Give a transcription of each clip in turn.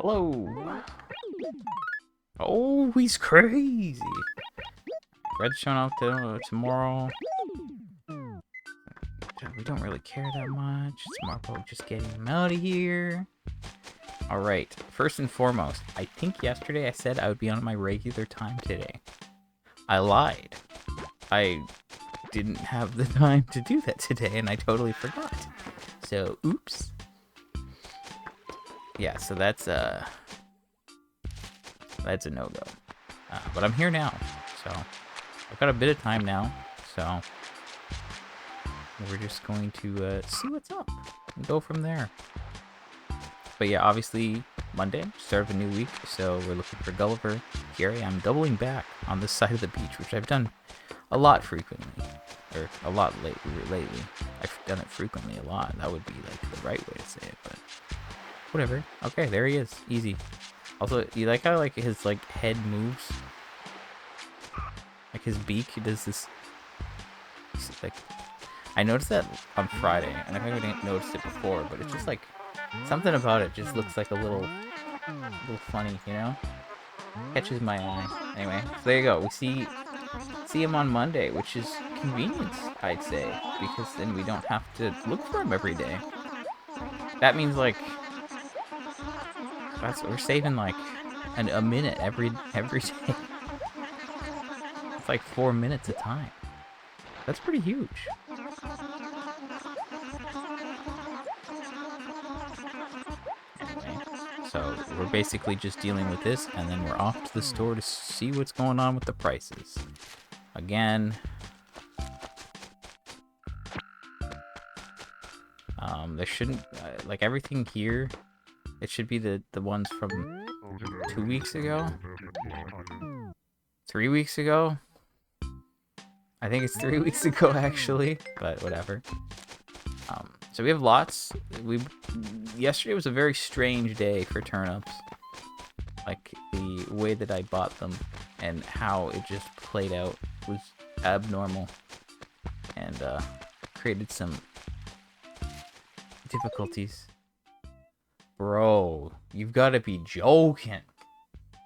Hello. Oh, he's crazy. Red's showing up tomorrow. We don't really care that much. It's more about just getting him out of here. Alright, first and foremost, I think yesterday I said I would be on my regular time today. I lied. I didn't have the time to do that today, and I totally forgot. So, oops. Yeah, so that's a no-go. But I'm here now, so I've got a bit of time now, so we're just going to see what's up and go from there. But yeah, obviously Monday, start of a new week, so we're looking for Gulliver. Here I am doubling back on this side of the beach, which I've done a lot frequently, or a lot lately. I've done it frequently a lot. That would be like the right way to say it, but whatever. Okay, there he is. Easy. Also, you like how like his like head moves? Like his beak, he does this. Like, I noticed that on Friday, and I didn't notice it before, but it's just like something about it just looks like a little funny, you know? Catches my eye. Anyway, so there you go. We see him on Monday, which is convenience, I'd say, because then we don't have to look for him every day. That means like we're saving like a minute every day. It's like 4 minutes a time. That's pretty huge. Anyway, so we're basically just dealing with this, and then we're off to the store to see what's going on with the prices. Again, there shouldn't like everything here. It should be the ones from 2 weeks ago, 3 weeks ago. I think it's 3 weeks ago actually, but whatever. So we have lots. Yesterday was a very strange day for turnips. Like the way that I bought them and how it just played out was abnormal and created some difficulties. Bro, you've got to be joking.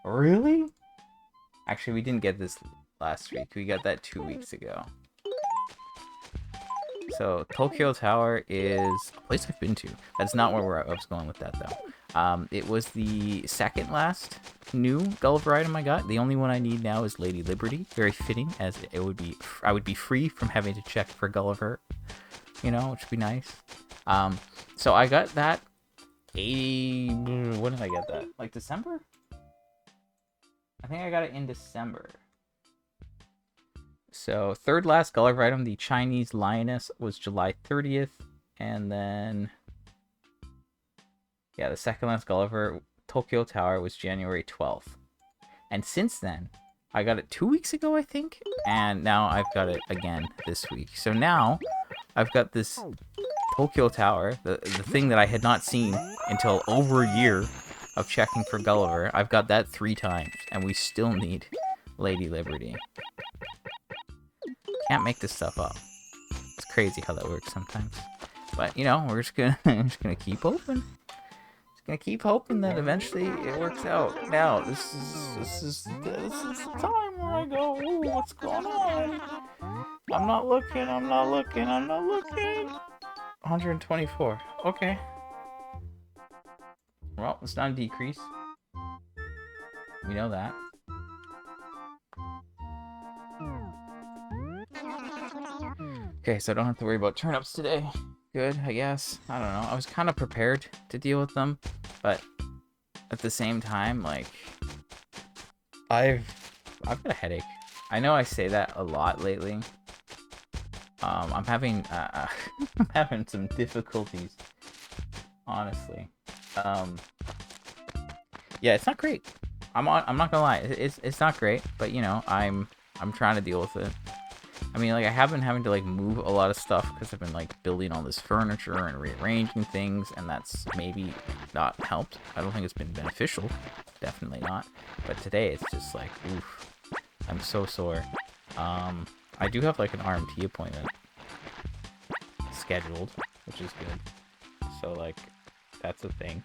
Really? Actually, we didn't get this last week. We got that 2 weeks ago. So, Tokyo Tower is a place I've been to. That's not where I was going with that, though. It was the second last new Gulliver item I got. The only one I need now is Lady Liberty. Very fitting, as I would be free from having to check for Gulliver, you know, which would be nice. So I got that. When did I get that? Like December? I think I got it in December. So, third last Gulliver item, the Chinese Lioness, was July 30th. And then, yeah, the second last Gulliver, Tokyo Tower, was January 12th. And since then, I got it 2 weeks ago, I think. And now I've got it again this week. So now, I've got this Tokyo Tower, the thing that I had not seen until over a year of checking for Gulliver. I've got that 3 times, and we still need Lady Liberty. Can't make this stuff up. It's crazy how that works sometimes. But you know, we're just gonna keep hoping. Just gonna keep hoping that eventually it works out. Now, this is the time where I go, ooh, what's going on? I'm not looking. 124. Okay. Well, it's not a decrease. We know that. Okay, so I don't have to worry about turnips today. Good, I guess. I don't know. I was kind of prepared to deal with them, but at the same time, like, I've got a headache. I know I say that a lot lately. I'm having I'm having some difficulties, honestly. Yeah, it's not great. I'm not gonna lie. It's not great, but you know, I'm trying to deal with it. I mean, like, I have been having to, like, move a lot of stuff because I've been, like, building all this furniture and rearranging things, and that's maybe not helped. I don't think it's been beneficial. Definitely not. But today, it's just like, oof. I'm so sore. I do have, like, an RMT appointment scheduled, which is good. So, like, that's a thing.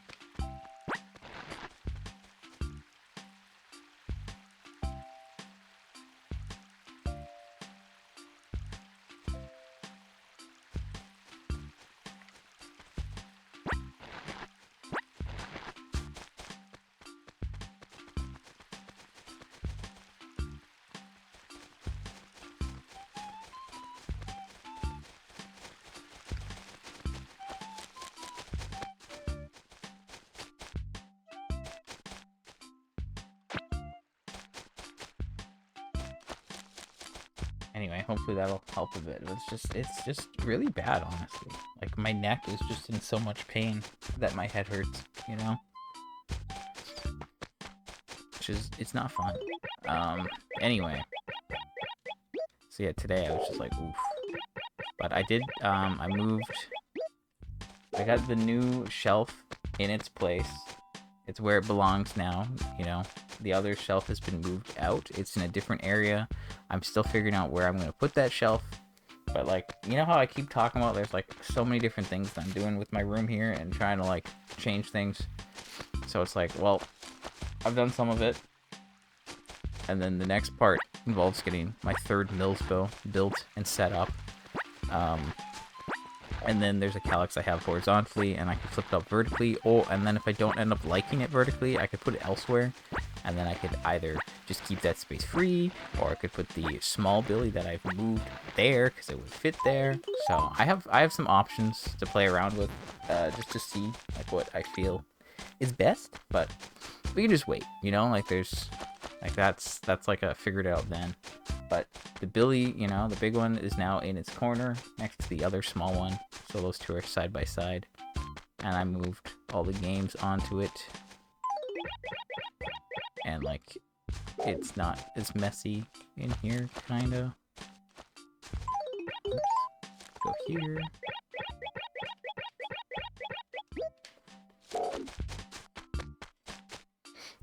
Anyway, hopefully that'll help a bit. It's just really bad, honestly. Like, my neck is just in so much pain that my head hurts, you know? It's not fun. Anyway. So yeah, today I was just like, oof. But I did, I got the new shelf in its place. It's where it belongs now, you know? The other shelf has been moved out. It's in a different area. I'm still figuring out where I'm going to put that shelf. But, like, you know how I keep talking about there's, like, so many different things that I'm doing with my room here and trying to, like, change things. So it's like, well, I've done some of it. And then the next part involves getting my third Mills bow built and set up. And then there's a calyx I have horizontally, and I can flip it up vertically. Oh, and then if I don't end up liking it vertically, I could put it elsewhere. And then I could either just keep that space free, or I could put the small billy that I've moved there, because it would fit there. So I have some options to play around with, just to see, like, what I feel is best. But we can just wait, you know? Like, there's... Like, that's like a figured out then. But the billy, you know, the big one is now in its corner next to the other small one. So those two are side by side. And I moved all the games onto it. And, like, it's not as messy in here, kinda. Oops. Go here.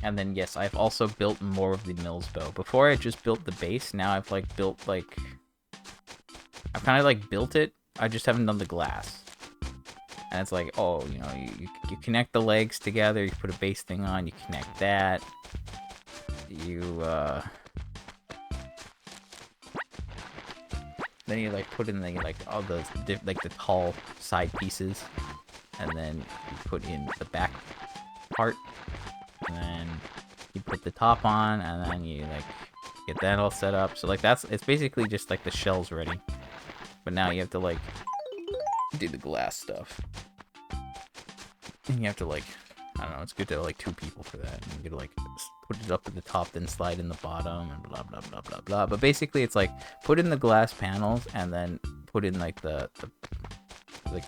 And then, yes, I've also built more of the Mills bow. Before I just built the base, now I've, like, built, like... I've kind of, like, built it. I just haven't done the glass. And it's like, oh, you know, you connect the legs together, you put a base thing on, you connect that. Then you, like, put in the, like, all those, like, the tall side pieces. And then you put in the back part. And then you put the top on, and then you, like, get that all set up. So, like, it's basically just, like, the shell's ready. But now you have to, like, do the glass stuff. And you have to, like, I don't know, it's good to, like, 2 people for that. And you gotta, like, put it up at the top, then slide in the bottom, and blah, blah, blah, blah, blah. But basically, it's, like, put in the glass panels, and then put in, like, the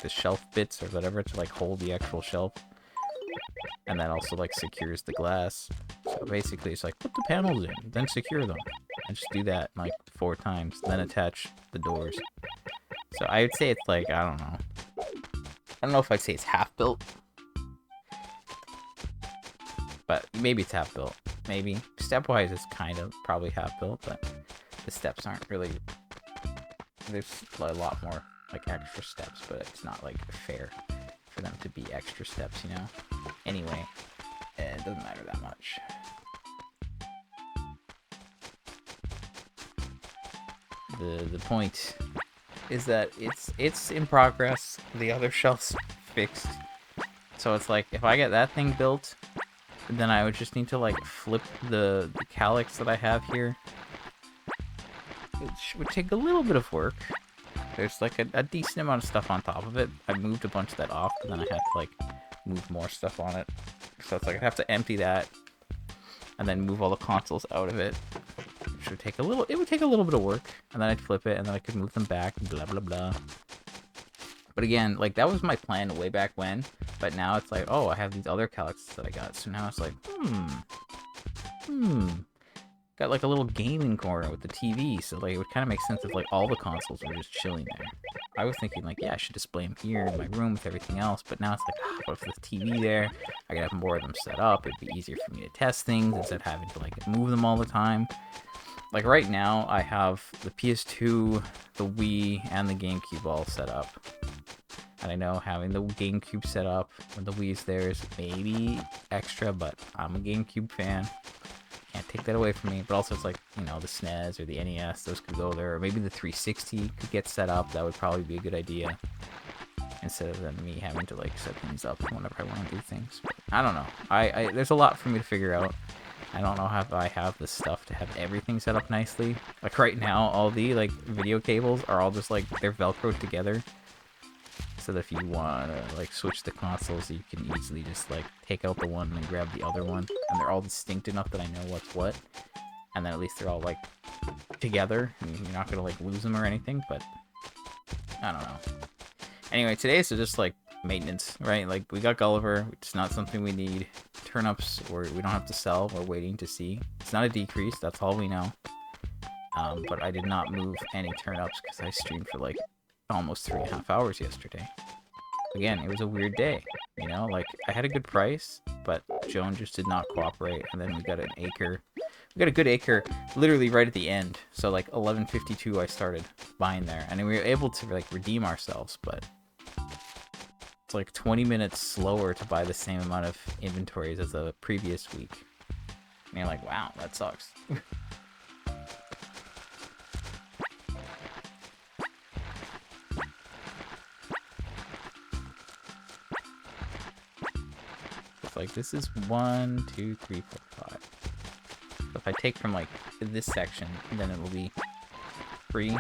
shelf bits or whatever to, like, hold the actual shelf. And that also, like, secures the glass. So basically, it's like, put the panels in, then secure them. And just do that, like, 4 times. Then attach the doors. So I would say it's, like, I don't know. I don't know if I'd say it's half-built. But maybe it's half-built. Maybe. Stepwise, it's kind of probably half-built, but the steps aren't really... There's a lot more, like, extra steps, but it's not, like, fair for them to be extra steps, you know? Anyway, it doesn't matter that much. The point is that it's in progress. The other shelf's fixed. So it's like, if I get that thing built, then I would just need to, like, flip the calyx that I have here. It would take a little bit of work. There's, like, a decent amount of stuff on top of it. I moved a bunch of that off, but then I had to, like, move more stuff on it. So it's like I'd have to empty that and then move all the consoles out of it. Which would take a little... It would take a little bit of work. And then I'd flip it, and then I could move them back, and blah, blah, blah. But again, like, that was my plan way back when. But now it's like, oh, I have these other calyxes that I got. So now it's like, got like a little gaming corner with the TV, so like it would kind of make sense if like all the consoles were just chilling there. I was thinking like, yeah, I should display them here in my room with everything else, but now it's like, what if there's TV there? I could have more of them set up. It'd be easier for me to test things instead of having to like move them all the time. Like right now, I have the PS2, the Wii, and the GameCube all set up. And I know having the GameCube set up when the Wii's there is maybe extra, but I'm a GameCube fan. Can't take that away from me. But also it's like, you know, the SNES or the NES, those could go there. Or maybe the 360 could get set up. That would probably be a good idea. Instead of then me having to like set things up whenever I want to do things. But I don't know. There's a lot for me to figure out. I don't know if I have the stuff to have everything set up nicely. Like right now, all the like video cables are all just like, they're Velcroed together. So that if you want to like switch the consoles, you can easily just like take out the one and then grab the other one. And they're all distinct enough that I know what's what. And then at least they're all like together. And you're not going to like lose them or anything, but I don't know. Anyway, today is just like maintenance, right? Like we got Gulliver. It's not something we need. Turnips, or we don't have to sell. We're waiting to see. It's not a decrease. That's all we know. But I did not move any turnips because I streamed for like almost 3.5 hours yesterday. Again, it was a weird day, you know, like I had a good price, but Joan just did not cooperate, and then we got an acre. We got a good acre literally right at the end, so like 11:52 I started buying there, and we were able to like redeem ourselves, but it's like 20 minutes slower to buy the same amount of inventories as the previous week. And you're like, wow, that sucks. Like this is 1, 2, 3, 4, 5. So if I take from like this section, then it will be free. And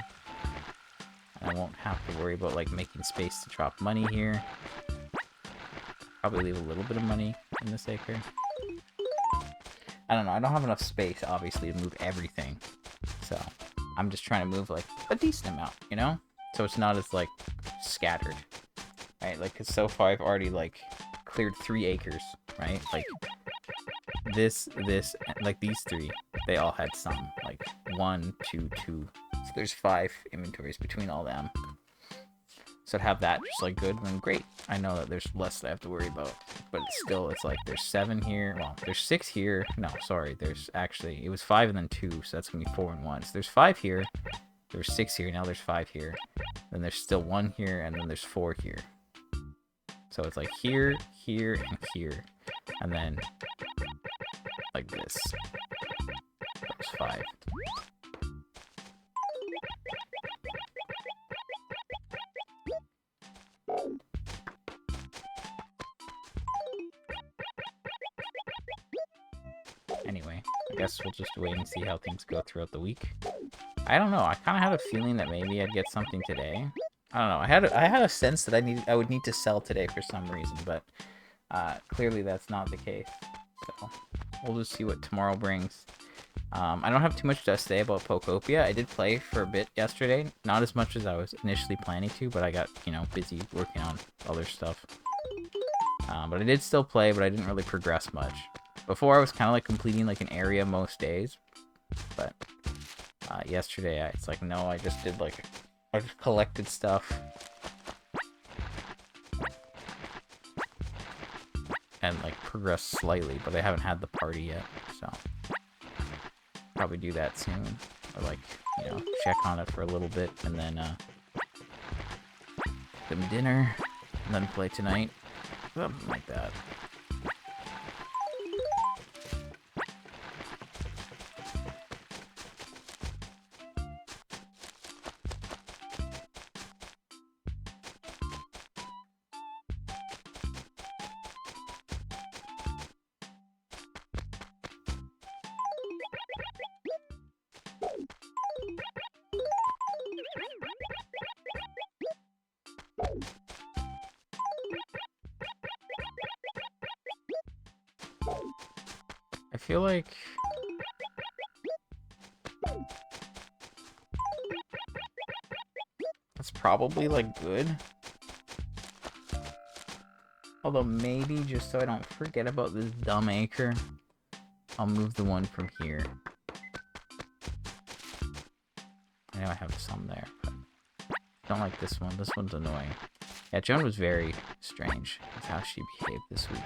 I won't have to worry about like making space to drop money here. Probably leave a little bit of money in this acre. I don't know. I don't have enough space, obviously, to move everything. So I'm just trying to move like a decent amount, you know? So it's not as like scattered, right? Like, cause so far I've already like cleared 3 acres. Right, like this, like these 3, they all had some, like 1, 2, 2. So there's 5 inventories between all them. So to have that just like good, then great. I know that there's less that I have to worry about, but still, it's like there's 7 here. Well, there's 6 here. No, sorry, there's actually, it was 5 and then 2, so that's gonna be 4 and 1. So there's 5 here. There's 6 here. Now there's 5 here. Then there's still 1 here, and then there's 4 here. So it's like here, here, and here. And then like this. That's 5. Anyway, I guess we'll just wait and see how things go throughout the week. I don't know. I kind of had a feeling that maybe I'd get something today. I don't know. I had a sense that I would need to sell today for some reason, but clearly that's not the case. So we'll just see what tomorrow brings. I don't have too much to say about Pokopia. I did play for a bit yesterday, not as much as I was initially planning to, but I got, you know, busy working on other stuff. But I did still play, but I didn't really progress much. Before I was kind of like completing like an area most days, but yesterday it's like, no, I just did like, I just collected stuff. And like progressed slightly, but I haven't had the party yet, so probably do that soon. Or like, you know, check on it for a little bit and then some dinner and then play tonight. Something like that. I feel like that's probably like good. Although maybe just so I don't forget about this dumb acre, I'll move the one from here. know I have some there, but don't like this one. This one's annoying. Yeah, Joan was very strange with how she behaved this week.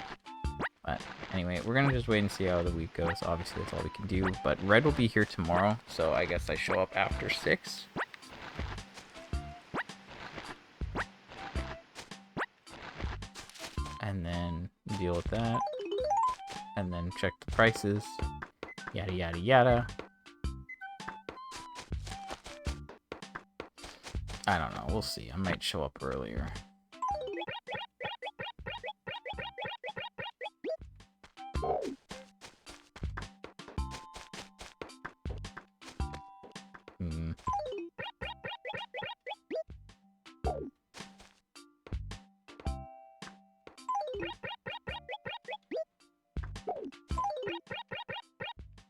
But anyway, we're gonna just wait and see how the week goes. Obviously, that's all we can do. But Red will be here tomorrow, so I guess I show up after 6. And then deal with that. And then check the prices. Yada, yada, yada. I don't know. We'll see. I might show up earlier.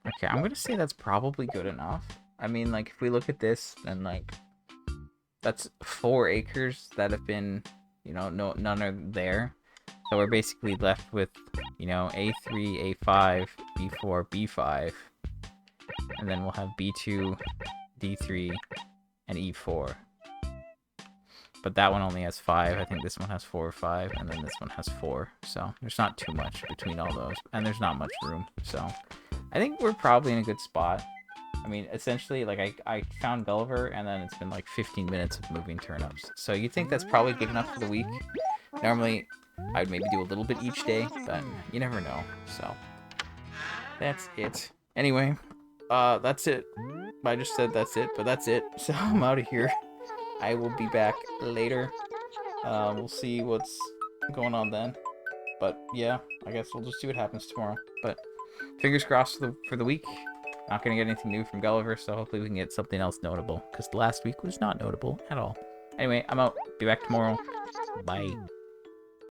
Okay, I'm gonna say that's probably good enough. I mean, like, if we look at this, then, like, that's 4 acres that have been, you know, none are there. So we're basically left with, you know, A3, A5, B4, B5. And then we'll have B2, D3, and E4. But that one only has 5. I think this one has 4 or 5, and then this one has 4. So there's not too much between all those, and there's not much room. So I think we're probably in a good spot. I mean, essentially, like, I found Gulliver, and then it's been like 15 minutes of moving turnips. So you think that's probably good enough for the week? Normally, I'd maybe do a little bit each day, but you never know. So that's it. Anyway, that's it. I just said that's it, but that's it. So I'm out of here. I will be back later. We'll see what's going on then. But yeah, I guess we'll just see what happens tomorrow. But fingers crossed for the week. Not gonna get anything new from Gulliver, so hopefully we can get something else notable, because last week was not notable at all. Anyway, I'm out. Be back tomorrow. Bye.